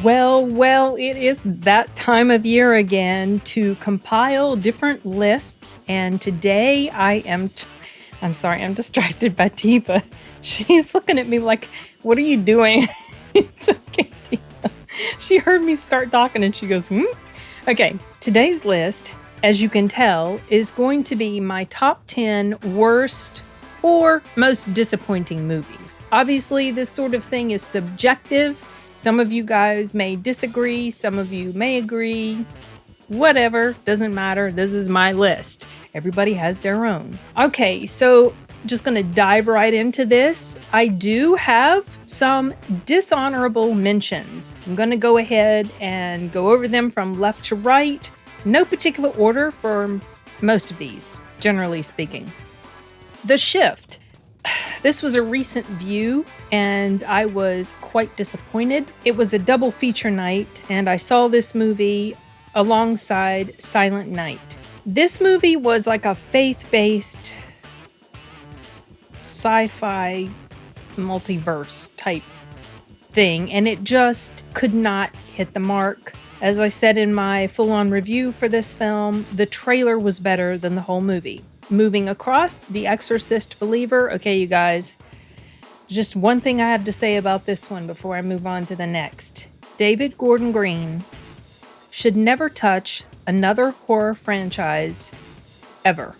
Well, it is that time of year again to compile different lists. And today I'm sorry, I'm distracted by Tifa. She's looking at me like, what are you doing? It's okay, Tifa. She heard me start talking and she goes, Okay, today's list, as you can tell, is going to be my top 10 worst or most disappointing movies. Obviously, this sort of thing is subjective. Some of you guys may disagree, some of you may agree. Whatever, doesn't matter. This is my list. Everybody has their own. Okay, so just gonna dive right into this. I do have some dishonorable mentions. I'm gonna go ahead and go over them from left to right. No particular order for most of these, generally speaking. The Shift. This was a recent view, and I was quite disappointed. It was a double feature night, and I saw this movie alongside Silent Night. This movie was like a faith-based sci-fi multiverse type thing, and it just could not hit the mark. As I said in my full-on review for this film, the trailer was better than the whole movie. Moving across, The Exorcist Believer. Okay, you guys, just one thing I have to say about this one before I move on to the next. David Gordon Green should never touch another horror franchise ever.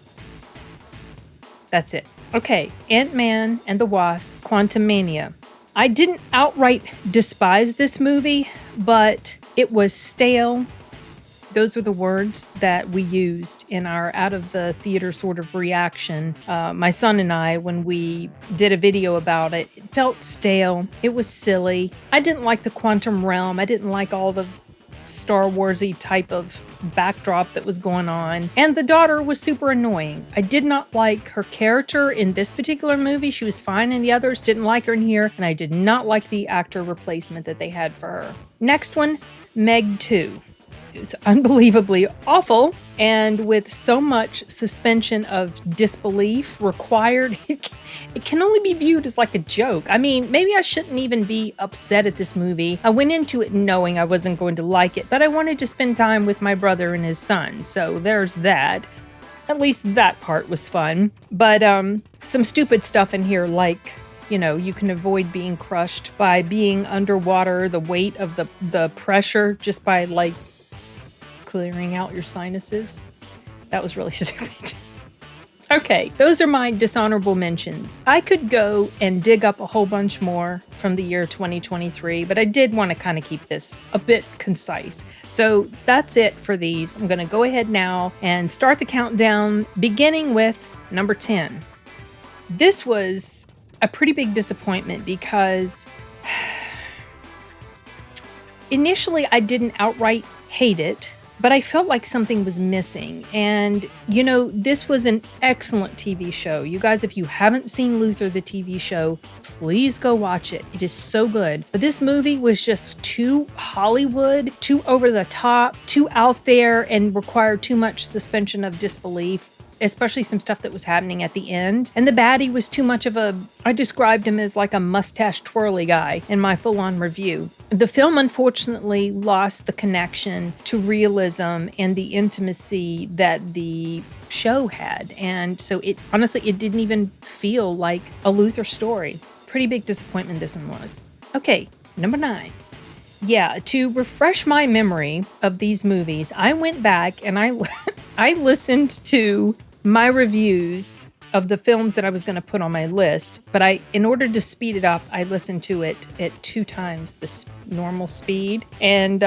That's it. Okay, Ant-Man and the Wasp, Quantumania. I didn't outright despise this movie, but it was stale. Those were the words that we used in our out of the theater sort of reaction. My son and I, when we did a video about it, it felt stale. It was silly. I didn't like the quantum realm. I didn't like all the Star Warsy type of backdrop that was going on. And the daughter was super annoying. I did not like her character in this particular movie. She was fine in the others, didn't like her in here, and I did not like the actor replacement that they had for her. Next one, Meg 2. It's unbelievably awful, and with so much suspension of disbelief required, it can only be viewed as like a joke. I mean, maybe I shouldn't even be upset at this movie. I went into it knowing I wasn't going to like it, but I wanted to spend time with my brother and his son, so there's that. At least that part was fun. But some stupid stuff in here, like, you know, you can avoid being crushed by being underwater, the weight of the pressure, just by like clearing out your sinuses. That was really stupid. Okay, those are my dishonorable mentions. I could go and dig up a whole bunch more from the year 2023, but I did want to kind of keep this a bit concise. So that's it for these. I'm going to go ahead now and start the countdown, beginning with number 10. This was a pretty big disappointment because initially I didn't outright hate it, but I felt like something was missing. And, you know, this was an excellent TV show. You guys, if you haven't seen Luther, the TV show, please go watch it. It is so good. But this movie was just too Hollywood, too over the top, too out there, and required too much suspension of disbelief, especially some stuff that was happening at the end. And the baddie was too much of I described him as like a mustache twirly guy in my full-on review. The film unfortunately lost the connection to realism and the intimacy that the show had. And so it didn't even feel like a Luther story. Pretty big disappointment this one was. Okay, number 9. Yeah, to refresh my memory of these movies, I went back and I listened to my reviews of the films that I was going to put on my list, but in order to speed it up, I listened to it at 2 times the normal speed. And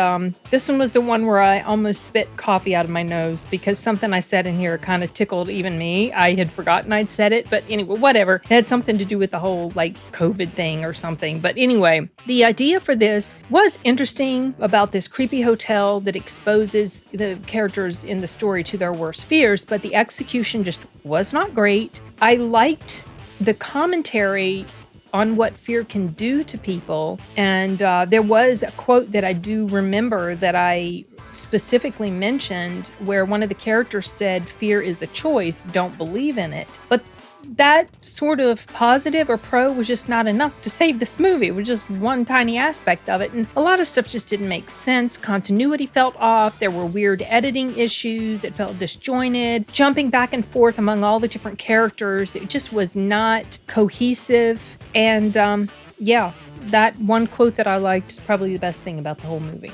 this one was the one where I almost spit coffee out of my nose because something I said in here kind of tickled even me. I had forgotten I'd said it, but anyway, whatever. It had something to do with the whole like COVID thing or something. But anyway, the idea for this was interesting about this creepy hotel that exposes the characters in the story to their worst fears, but the execution just was not great. I liked the commentary on what fear can do to people. And there was a quote that I do remember that I specifically mentioned where one of the characters said, "Fear is a choice, don't believe in it." But that sort of positive or pro was just not enough to save this movie. It was just one tiny aspect of it, and a lot of stuff just didn't make sense. Continuity felt off. There were weird editing issues. It felt disjointed. Jumping back and forth among all the different characters, it just was not cohesive. And yeah, that one quote that I liked is probably the best thing about the whole movie.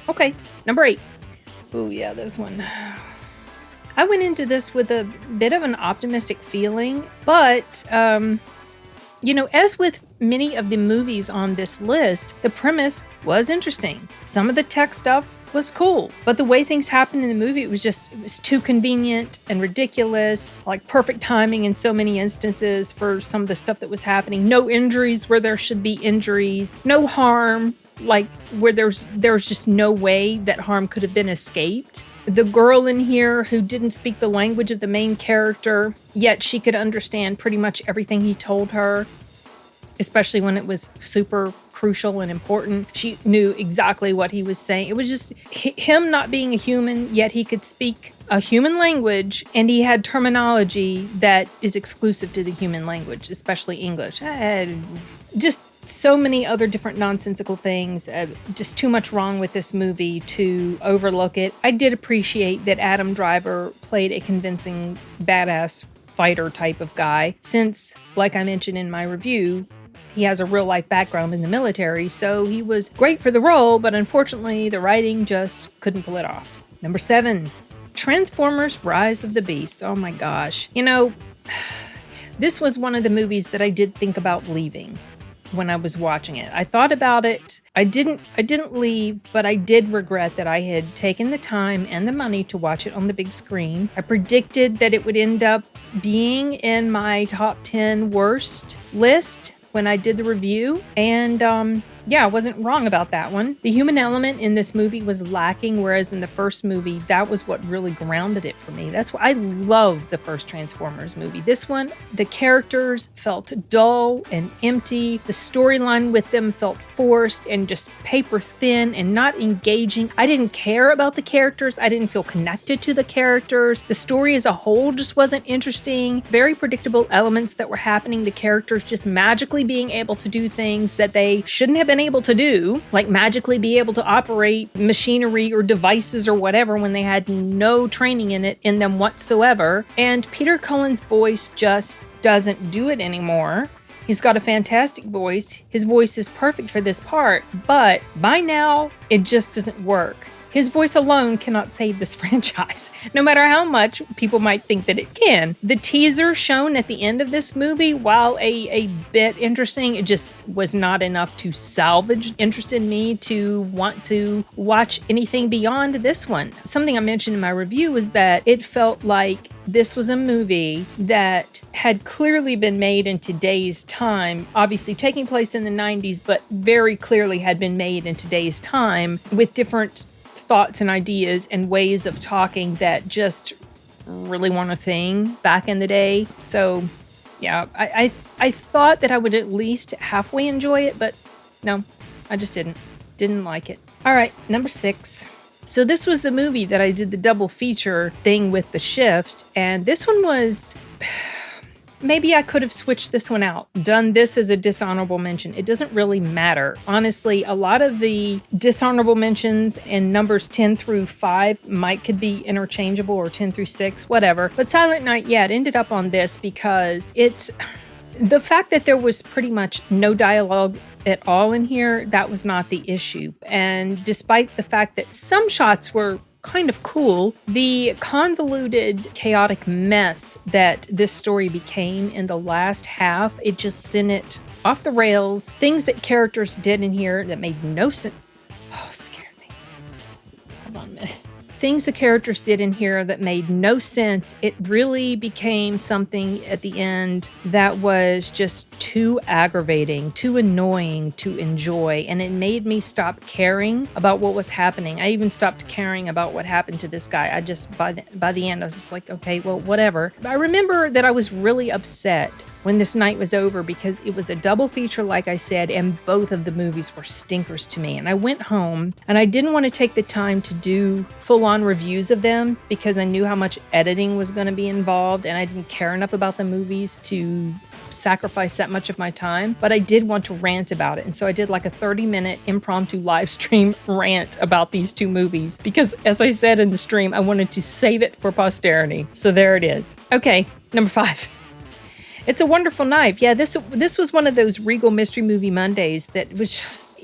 Okay, number 8. Oh yeah, this one. I went into this with a bit of an optimistic feeling, but, as with many of the movies on this list, the premise was interesting. Some of the tech stuff was cool, but the way things happened in the movie, it was too convenient and ridiculous, like perfect timing in so many instances for some of the stuff that was happening. No injuries where there should be injuries, no harm, like where there's just no way that harm could have been escaped. The girl in here who didn't speak the language of the main character, yet she could understand pretty much everything he told her, especially when it was super crucial and important. She knew exactly what he was saying. It was just him not being a human, yet he could speak a human language, and he had terminology that is exclusive to the human language, especially English. Just so many other different nonsensical things. Just too much wrong with this movie to overlook it. I did appreciate that Adam Driver played a convincing badass fighter type of guy, since, like I mentioned in my review, he has a real life background in the military, so he was great for the role, but unfortunately the writing just couldn't pull it off. Number 7, Transformers: Rise of the Beast. Oh my gosh. This was one of the movies that I did think about leaving when I was watching it. I thought about it. I didn't leave, but I did regret that I had taken the time and the money to watch it on the big screen. I predicted that it would end up being in my top 10 worst list when I did the review, and I wasn't wrong about that one. The human element in this movie was lacking, whereas in the first movie, that was what really grounded it for me. That's why I love the first Transformers movie. This one, the characters felt dull and empty. The storyline with them felt forced and just paper thin and not engaging. I didn't care about the characters. I didn't feel connected to the characters. The story as a whole just wasn't interesting. Very predictable elements that were happening. The characters just magically being able to do things that they shouldn't have been able to do, like magically be able to operate machinery or devices or whatever when they had no training in them whatsoever. And Peter Cullen's voice just doesn't do it anymore. He's got a fantastic voice. His voice is perfect for this part, but by now it just doesn't work. His voice alone cannot save this franchise, no matter how much people might think that it can. The teaser shown at the end of this movie, while a bit interesting, it just was not enough to salvage interest in me to want to watch anything beyond this one. Something I mentioned in my review was that it felt like this was a movie that had clearly been made in today's time, obviously taking place in the 90s, but very clearly had been made in today's time with different thoughts and ideas and ways of talking that just really weren't a thing back in the day. So yeah, I thought that I would at least halfway enjoy it, but no, I just didn't like it. All right, number 6. So this was the movie that I did the double feature thing with The Shift, and this one was... Maybe I could have switched this one out, done this as a dishonorable mention. It doesn't really matter. Honestly, a lot of the dishonorable mentions and numbers 10 through 5 could be interchangeable, or 10 through 6, whatever. But Silent Night, it ended up on this because the fact that there was pretty much no dialogue at all in here, that was not the issue. And despite the fact that some shots were kind of cool, the convoluted, chaotic mess that this story became in the last half, it just sent it off the rails. Things that characters did in here that made no sense. Oh, scared me. Hold on a minute. Things the characters did in here that made no sense. It really became something at the end that was just too aggravating, too annoying to enjoy, and it made me stop caring about what was happening. I even stopped caring about what happened to this guy. I just, by the end, I was just like, okay, well, whatever. But I remember that I was really upset when this night was over because it was a double feature, like I said, and both of the movies were stinkers to me. And I went home and I didn't want to take the time to do full-on reviews of them because I knew how much editing was going to be involved and I didn't care enough about the movies to sacrifice that much of my time, but I did want to rant about it. And so I did like a 30-minute impromptu live stream rant about these two movies because, as I said in the stream, I wanted to save it for posterity. So there it is. Okay, number 5. It's a Wonderful Knife. Yeah, this was one of those Regal Mystery Movie Mondays that was just...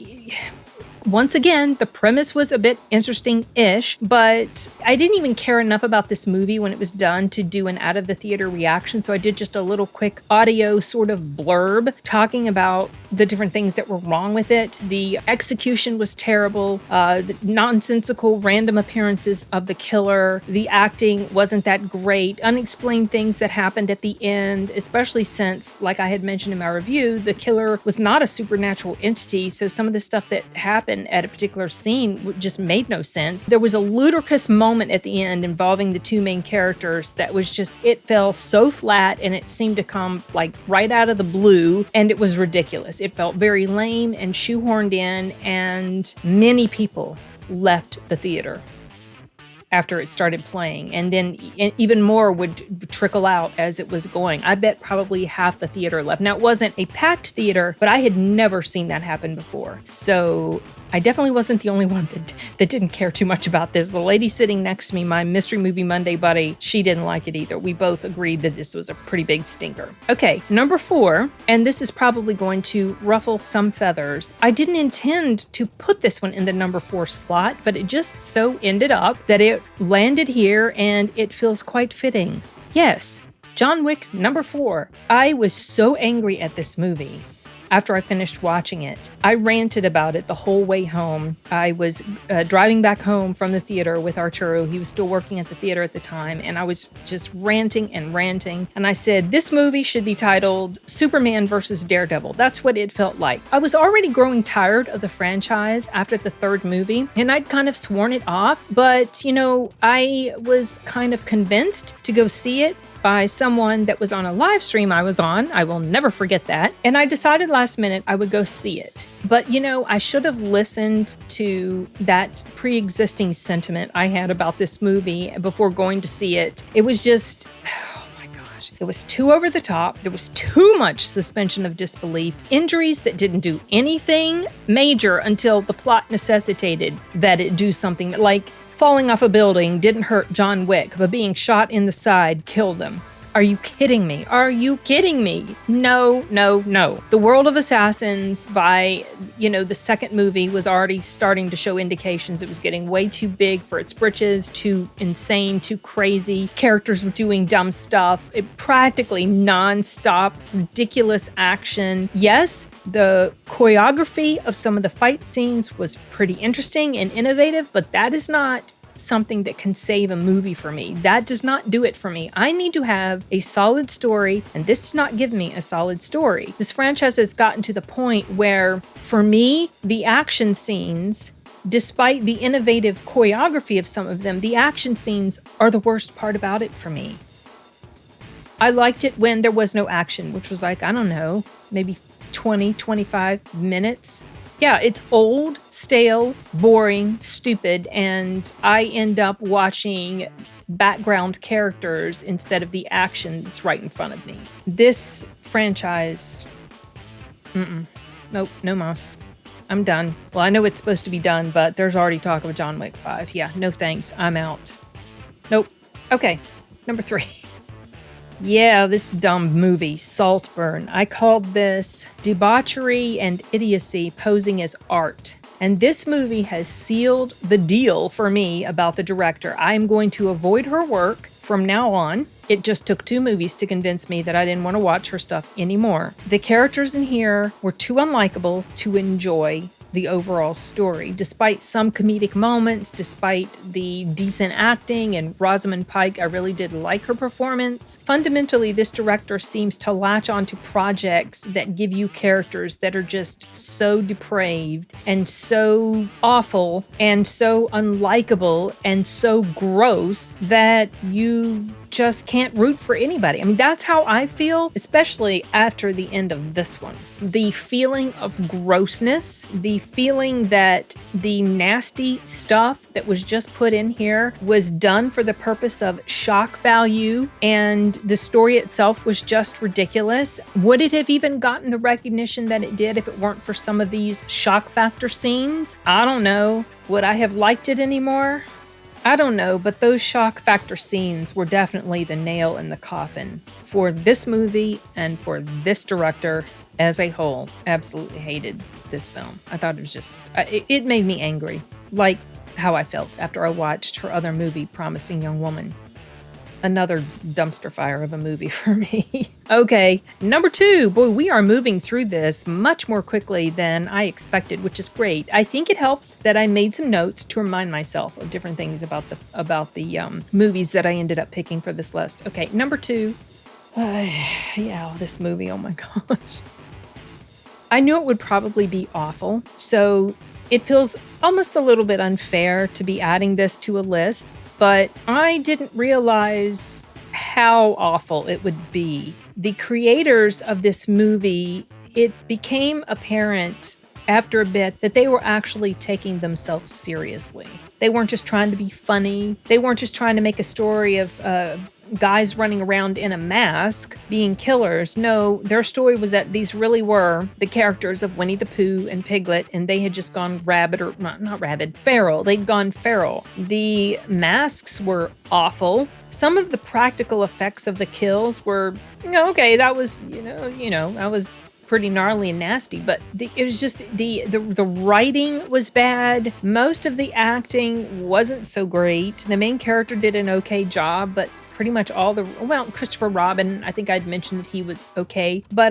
Once again, the premise was a bit interesting-ish, but I didn't even care enough about this movie when it was done to do an out-of-the-theater reaction, so I did just a little quick audio sort of blurb talking about the different things that were wrong with it. The execution was terrible, the nonsensical random appearances of the killer, the acting wasn't that great, unexplained things that happened at the end, especially since, like I had mentioned in my review, the killer was not a supernatural entity, so some of the stuff that happened at a particular scene just made no sense. There was a ludicrous moment at the end involving the two main characters that was just, it fell so flat and it seemed to come like right out of the blue and it was ridiculous. It felt very lame and shoehorned in, and many people left the theater after it started playing, and then even more would trickle out as it was going. I bet probably half the theater left. Now, it wasn't a packed theater, but I had never seen that happen before. So I definitely wasn't the only one that didn't care too much about this. The lady sitting next to me, my Mystery Movie Monday buddy, she didn't like it either. We both agreed that this was a pretty big stinker. Okay, number 4, and this is probably going to ruffle some feathers. I didn't intend to put this one in the number 4 slot, but it just so ended up that it landed here and it feels quite fitting. Yes, John Wick number 4. I was so angry at this movie. After I finished watching it, I ranted about it the whole way home. I was driving back home from the theater with Arturo. He was still working at the theater at the time, and I was just ranting and ranting. And I said, this movie should be titled Superman vs. Daredevil. That's what it felt like. I was already growing tired of the franchise after the 3rd movie, and I'd kind of sworn it off. But, you know, I was kind of convinced to go see it by someone that was on a live stream I was on. I will never forget that. And I decided last minute I would go see it. But, you know, I should have listened to that pre-existing sentiment I had about this movie before going to see it. It was just... It was too over the top. There was too much suspension of disbelief. Injuries that didn't do anything major until the plot necessitated that it do something. Like falling off a building didn't hurt John Wick, but being shot in the side killed him. Are you kidding me? Are you kidding me? No, no, no. The World of Assassins by, the 2nd movie was already starting to show indications it was getting way too big for its britches, too insane, too crazy. Characters were doing dumb stuff. It practically non-stop, ridiculous action. Yes, the choreography of some of the fight scenes was pretty interesting and innovative, but that is not something that can save a movie for me. That does not do it for me. I need to have a solid story, and this did not give me a solid story. This franchise has gotten to the point where, for me, the action scenes, despite the innovative choreography of some of them, the action scenes are the worst part about it for me. I liked it when there was no action, which was like, I don't know, maybe 20, 25 minutes. Yeah, it's old, stale, boring, stupid, and I end up watching background characters instead of the action that's right in front of me. This franchise, nope, no mas. I'm done. Well, I know it's supposed to be done, but there's already talk of John Wick 5. Yeah, no thanks, I'm out. Nope. Okay, number 3. Yeah, this dumb movie, Saltburn. I called this debauchery and idiocy posing as art. And this movie has sealed the deal for me about the director. I'm going to avoid her work from now on. It just took 2 movies to convince me that I didn't want to watch her stuff anymore. The characters in here were too unlikable to enjoy the overall story. Despite some comedic moments, despite the decent acting, and Rosamund Pike, I really did like her performance. Fundamentally, this director seems to latch onto projects that give you characters that are just so depraved and so awful and so unlikable and so gross that you just can't root for anybody. I mean, that's how I feel, especially after the end of this one. The feeling of grossness, the feeling that the nasty stuff that was just put in here was done for the purpose of shock value, and the story itself was just ridiculous. Would it have even gotten the recognition that it did if it weren't for some of these shock factor scenes? I don't know. Would I have liked it anymore? I don't know, but those shock factor scenes were definitely the nail in the coffin for this movie and for this director as a whole. Absolutely hated this film. I thought it was just, it made me angry, like how I felt after I watched her other movie, Promising Young Woman. Another dumpster fire of a movie for me. Okay, number 2. Boy, we are moving through this much more quickly than I expected, which is great. I think it helps that I made some notes to remind myself of different things about the movies that I ended up picking for this list. Okay, number 2. This movie, oh my gosh. I knew it would probably be awful, so it feels almost a little bit unfair to be adding this to a list. But I didn't realize how awful it would be. The creators of this movie, it became apparent after a bit that they were actually taking themselves seriously. They weren't just trying to be funny. They weren't just trying to make a story of guys running around in a mask being killers. No, their story was that these really were the characters of Winnie the Pooh and Piglet, and they had just gone feral. They'd gone feral. The masks were awful. Some of the practical effects of the kills were, okay, that was, that was pretty gnarly and nasty, but it was just the writing was bad. Most of the acting wasn't so great. The main character did an okay job, but pretty much Christopher Robin, I think I'd mentioned that he was okay. But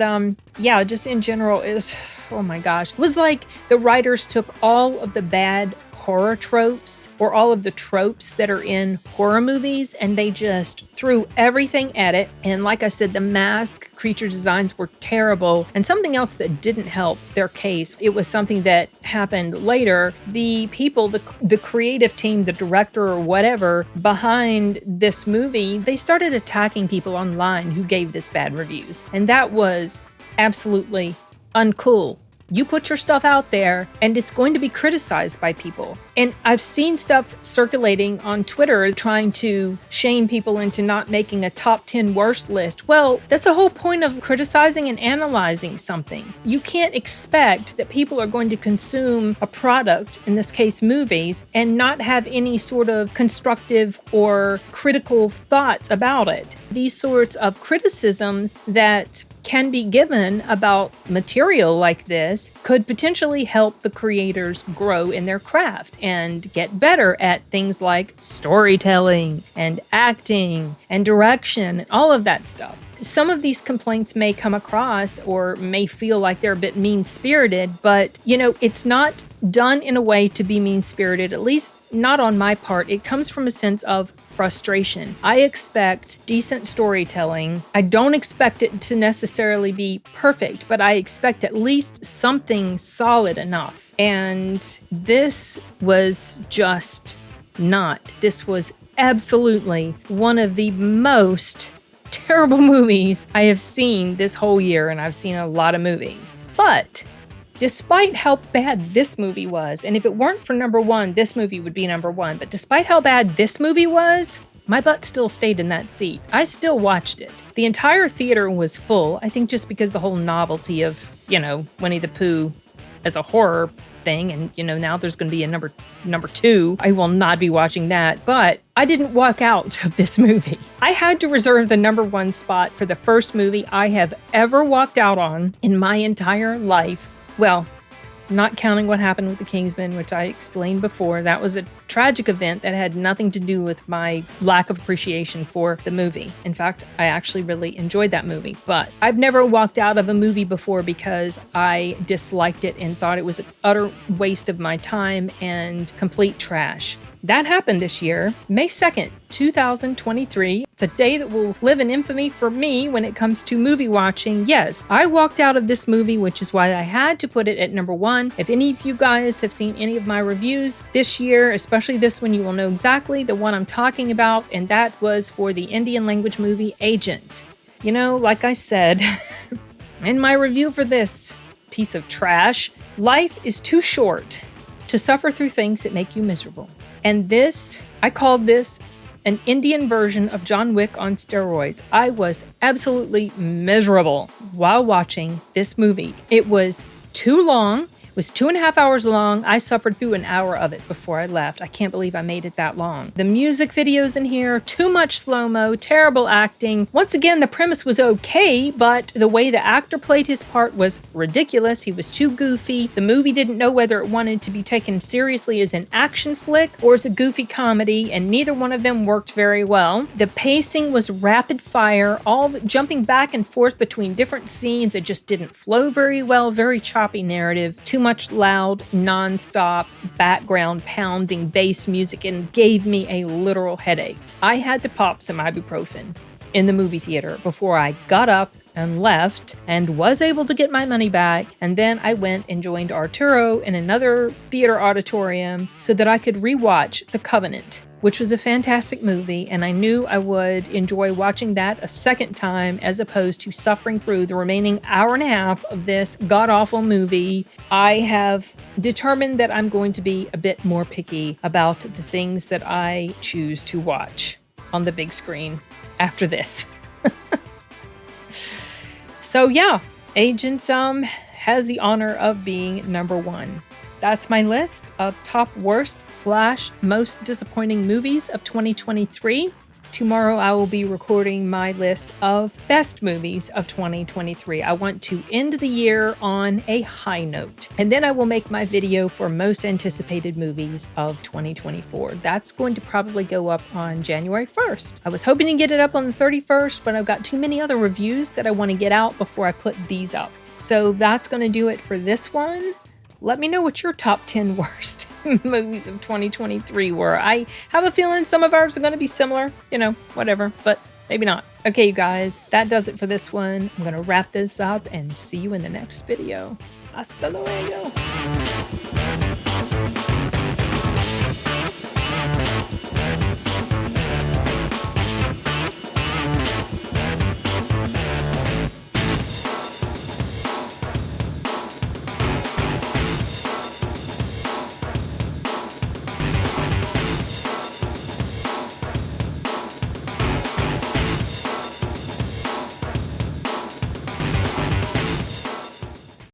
just in general, it was, oh my gosh. It was like the writers took all of the bad horror tropes or all of the tropes that are in horror movies and they just threw everything at it. And like I said, the mask creature designs were terrible. And something else that didn't help their case, it was something that happened later. The people, the creative team, the director or whatever behind this movie, they started attacking people online who gave this bad reviews. And that was absolutely uncool. You put your stuff out there and it's going to be criticized by people. And I've seen stuff circulating on Twitter trying to shame people into not making a top 10 worst list. Well, that's the whole point of criticizing and analyzing something. You can't expect that people are going to consume a product, in this case movies, and not have any sort of constructive or critical thoughts about it. These sorts of criticisms that can be given about material like this could potentially help the creators grow in their craft and get better at things like storytelling and acting and direction and all of that stuff. Some of these complaints may come across or may feel like they're a bit mean-spirited, but, it's not done in a way to be mean-spirited, at least not on my part. It comes from a sense of frustration. I expect decent storytelling. I don't expect it to necessarily be perfect, but I expect at least something solid enough. And this was just not. This was absolutely one of the most terrible movies I have seen this whole year, and I've seen a lot of movies. But despite how bad this movie was, and if it weren't for number 1, this movie would be number 1, but despite how bad this movie was, my butt still stayed in that seat. I still watched it. The entire theater was full, I think just because the whole novelty of, Winnie the Pooh as a horror thing, and now there's going to be a number 2. I will not be watching that, but I didn't walk out of this movie. I had to reserve the number 1 spot for the first movie I have ever walked out on in my entire life. Well, not counting what happened with the Kingsman, which I explained before. That was a tragic event that had nothing to do with my lack of appreciation for the movie. In fact, I actually really enjoyed that movie. But I've never walked out of a movie before because I disliked it and thought it was an utter waste of my time and complete trash. That happened this year, May 2nd, 2023. It's a day that will live in infamy for me when it comes to movie watching. Yes, I walked out of this movie, which is why I had to put it at number 1. If any of you guys have seen any of my reviews this year, especially this one, you will know exactly the one I'm talking about, and that was for the Indian language movie Agent. You know, like I said in my review for this piece of trash, life is too short to suffer through things that make you miserable. And this, I called this an Indian version of John Wick on steroids. I was absolutely miserable while watching this movie. It was too long. It was 2.5 hours long. I suffered through an hour of it before I left. I can't believe I made it that long. The music videos in here, too much slow-mo, terrible acting. Once again, the premise was okay, but the way the actor played his part was ridiculous. He was too goofy. The movie didn't know whether it wanted to be taken seriously as an action flick or as a goofy comedy, and neither one of them worked very well. The pacing was rapid fire, all jumping back and forth between different scenes. It just didn't flow very well, very choppy narrative, too much loud, non-stop, background pounding bass music, and gave me a literal headache. I had to pop some ibuprofen in the movie theater before I got up and left and was able to get my money back. And then I went and joined Arturo in another theater auditorium so that I could rewatch The Covenant, which was a fantastic movie, and I knew I would enjoy watching that a second time as opposed to suffering through the remaining hour and a half of this god-awful movie. I have determined that I'm going to be a bit more picky about the things that I choose to watch on the big screen after this. So yeah, Agent has the honor of being number 1. That's my list of top worst / most disappointing movies of 2023. Tomorrow I will be recording my list of best movies of 2023. I want to end the year on a high note. And then I will make my video for most anticipated movies of 2024. That's going to probably go up on January 1st. I was hoping to get it up on the 31st, but I've got too many other reviews that I want to get out before I put these up. So that's going to do it for this one. Let me know what your top 10 worst movies of 2023 were. I have a feeling some of ours are going to be similar, you know, whatever, but maybe not. Okay, you guys, that does it for this one. I'm going to wrap this up and see you in the next video. Hasta luego.